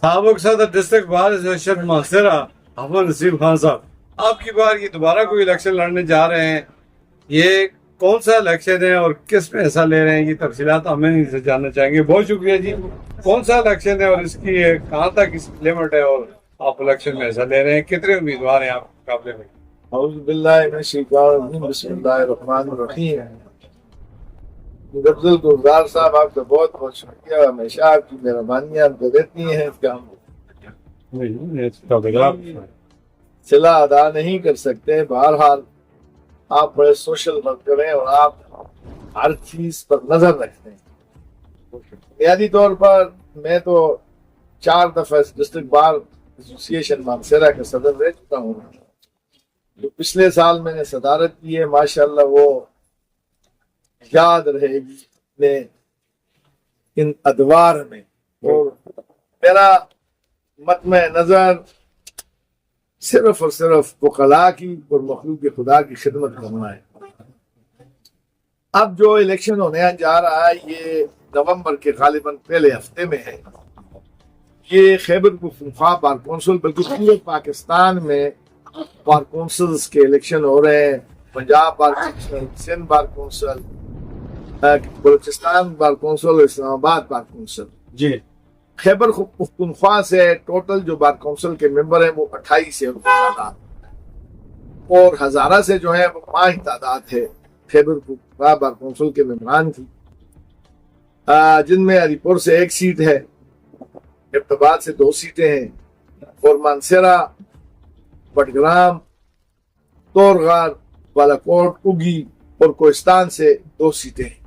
سابق صدر district bar association محسرہ حافظ نصیب خان صاحب، آپ کی بار یہ دوبارہ کوئی الیکشن لڑنے جا رہے ہیں، یہ کون سا الیکشن ہے اور کس میں حصہ لے رہے ہیں؟ یہ تفصیلات ہمیں ان سے جاننا چاہیں گے۔ بہت شکریہ جی۔ کون سا الیکشن ہے اور اس کی کہاں تک اس لمٹ ہے، اور آپ الیکشن میں حصہ لے رہے ہیں؟ کتنے امیدوار ہیں آپ کے مقابلے میں؟ اعوذ باللہ من الشیطان الرجیم، بسم اللہ الرحمن الرحیم۔ مدفضل گلزار صاحب، آپ کا بہت بہت شکریہ، ہمیشہ آپ کی مہربانیاں ہم کو دیتی ہیں کہ ہم صلہ ادا نہیں کر سکتے۔ بہرحال آپ بڑے سوشل ورکر ہیں اور آپ ہر چیز پر نظر رکھتے ہیں۔ بنیادی طور پر میں تو 4 دفعہ ڈسٹرکٹ بار ایسوسیشن مانسیرا کا صدر رہ چکا ہوں۔ جو پچھلے سال میں نے صدارت کی ہے، ماشاءاللہ وہ یاد رہے گی میں ان ادوار میں، اور میرا مطمع نظر صرف اور صرف وکلاء کی اور مخلوق خدا کی خدمت کرنا ہے۔ اب جو الیکشن ہونے جا رہا ہے یہ نومبر کے غالباً پہلے ہفتے میں ہے۔ یہ خیبر پختونخوا بار کونسل، بلکہ پورے پاکستان میں بار کونسلز کے الیکشن ہو رہے ہیں۔ Punjab bar council, Sindh bar council, Balochistan bar council, Islamabad bar council. جی، خیبر پختونخوا سے ٹوٹل جو بار کونسل کے ممبر ہیں وہ 28 ہے، اور ہزارہ سے جو ہے وہ 5 تعداد ہے خیبر پختونخوا بار کونسل کے ممبران کی، جن میں علی پور سے 1 سیٹ ہے، ابتباد سے 2 سیٹیں ہیں، اور مانسیرا، بٹگرام، تورغار، بالاکوٹ، اگی اور کوہستان سے 2 سیٹیں ہیں۔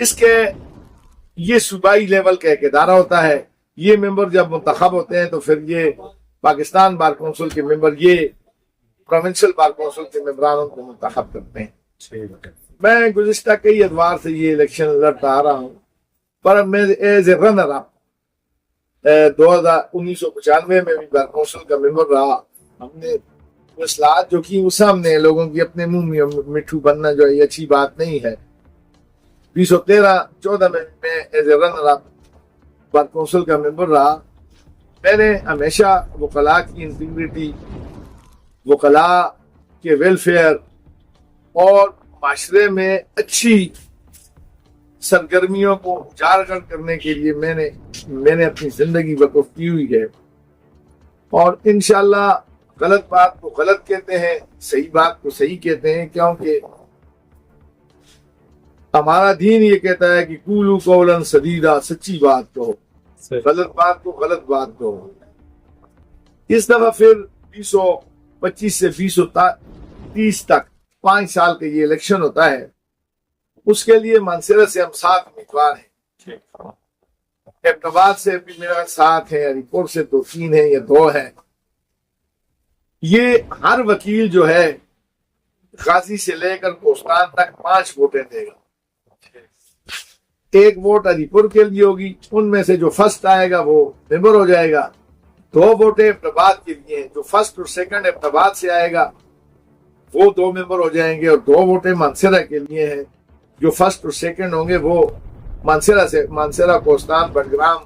اس کے یہ صوبائی لیول کا ایک ادارہ ہوتا ہے۔ یہ ممبر جب منتخب ہوتے ہیں تو پھر یہ پاکستان بار کونسل کے ممبر یہ پروونشل بار کونسل کے ممبران کو منتخب کرتے ہیں۔ میں گزشتہ کئی ادوار سے یہ الیکشن لڑتا آ رہا ہوں، پر میں ایز اے رنر اپ 1995 میں بھی بار کونسل کا ممبر رہا۔ ہم نے اصلاحات جو کی وہ سامنے لوگوں کی اپنے منہ میں مٹھو بننا جو ہے یہ اچھی بات نہیں ہے۔ 2013-14 میں as a runner up bar council کا ممبر رہا۔ میں نے ہمیشہ وکلاء کی انٹیگریٹی، وکلاء کے ویلفیئر اور معاشرے میں اچھی سرگرمیوں کو اجاگر کرنے کے لیے میں نے اپنی زندگی وقف کی ہوئی ہے، اور انشاءاللہ غلط بات کو غلط کہتے ہیں، صحیح بات کو صحیح کہتے ہیں، کیونکہ ہمارا دین یہ کہتا ہے کہ قولوا قولا سدیدا، سچی بات کہو، غلط بات کو غلط بات کہو۔ اس دفعہ پھر 2025 سے 2030 تک 5 سال کا یہ الیکشن ہوتا ہے۔ اس کے لیے مانسیرا سے ہم 7 امیدوار ہیں، ابتباد سے بھی میرا 7 ہے، علی پور سے 3 ہیں یا 2 ہیں۔ یہ ہر وکیل جو ہے غازی سے لے کر کوہستان تک 5 ووٹیں دے گا۔ 1 ووٹ علی پور کے لیے ہوگی، ان میں سے جو فرسٹ آئے گا وہ ممبر ہو جائے گا۔ 2 ووٹیں ابتباد کے لیے ہیں، جو فرسٹ اور سیکنڈ ابتباد سے آئے گا وہ 2 ممبر ہو جائیں گے، اور 2 ووٹیں مانسیرا کے لیے ہیں، جو فرسٹ اور سیکنڈ ہوں گے وہ مانسیرا، کوہستان، بٹگرام،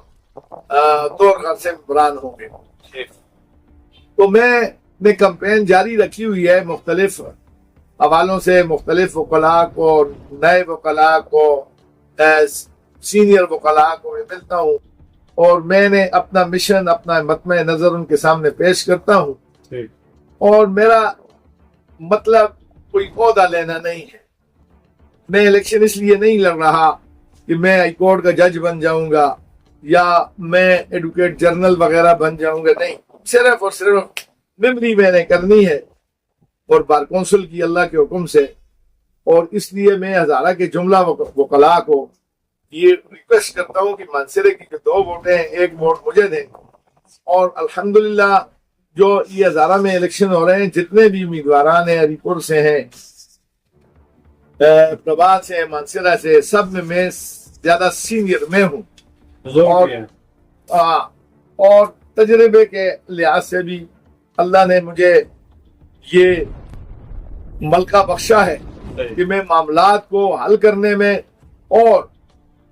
تورغار سے ممبران ہوں گے۔ تو میں نے کمپین جاری رکھی ہوئی ہے، مختلف حوالوں سے مختلف وکلاء کو، نئے وکلاء کو، سینئر وکلاء کو میں ملتا ہوں، اور میں نے اپنا مشن، اپنا مطمع نظر ان کے سامنے پیش کرتا ہوں، اور میرا مطلب کوئی عہدہ لینا نہیں ہے۔ میں الیکشن اس لیے نہیں لڑ رہا کہ میں ہائی کورٹ کا جج بن جاؤں گا یا میں ایڈوکیٹ جرنل وغیرہ بن جاؤں گا، نہیں، صرف اور صرف ممبری میں نے کرنی ہے، اور بار کونسل کی اللہ کے حکم سے۔ اور اس لیے میں ہزارہ کے جملہ وکلاء کو یہ ریکویسٹ کرتا ہوں کہ مانسیرے کی جو 2 ووٹیں ہیں 1 ووٹ مجھے دیں، اور الحمدللہ جو یہ ہزارہ میں الیکشن ہو رہے ہیں جتنے بھی امیدواران ہیں، علی پور سے ہیں، پربھات سے، مانسیرا سے، سب میں زیادہ سینئر میں ہوں، اور تجربے کے لحاظ سے بھی اللہ نے مجھے یہ ملکہ بخشا ہے کہ میں معاملات کو حل کرنے میں اور